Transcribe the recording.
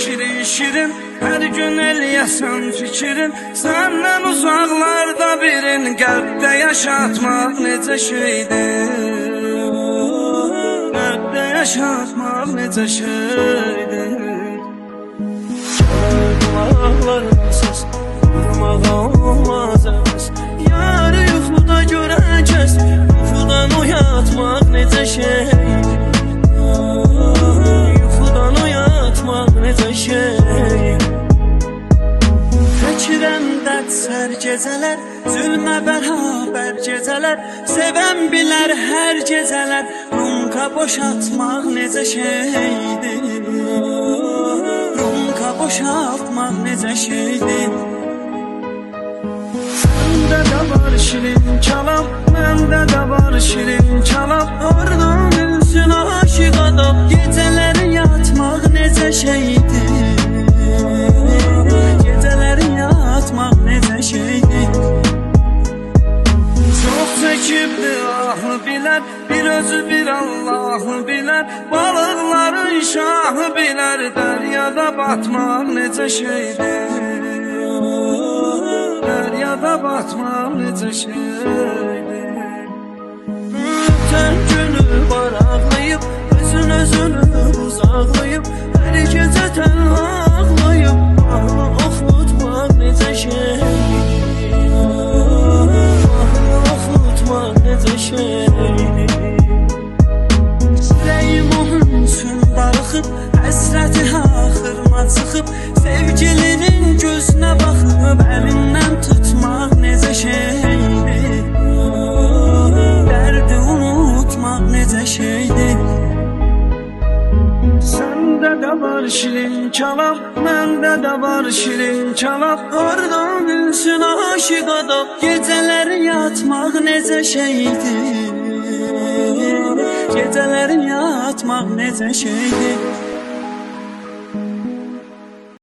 Şirin şirin her gün eləyəsən fikrin, səndən uzaqlarda birin, qəlbdə yaşatmaq necə şeydir, qəlbdə yaşatmaq necə şeydir. Qulaqlarım səs, durmağa olmaz əvəz, yarı yuxuda görən kəs, yuxudan oyatmaq necə şeydir, yuxudan oyatmaq necə şeydir. Çəkirəm dərd sər gecələr, zülmə bərabər gecələr, sevən bilər hər gecələr, runka boşaltmaq necə şeydir, runka boşaltmaq necə şeydir. Səndə də var şirin çalam, məndə də var şirin çalam, oradan bilsin aşıq adam, gecələri yatmaq necə şeydir, gecələri yatmaq necə şeydir. Çox çəkibdi ahı bilər, bir özü bir Allahı bilər, balıqların şahı bilər, dəryada batmaq necə şeydir, dəryada batmaq necə şeydir. Ötən günü var ağlayıb, özünü uzaqlayıb, hər gecə tənha ağlayıb, mahnı oxutmaq necə şeydir, mahnı oxutmaq necə şeydir. Ürəyim onun üçün darıxıb, həsrəti axırma çıxıb, sevgilinin gözünə baxıb, əlindən tutmaq necə şeydir, dərdi unutmaq necə şeydir. Səndə də var şirin çalam, məndə də var şirin çalam, oradan bilsin aşıq adam, gecələri yatmaq necə şeydir, gecələri yatmaq necə şeydir.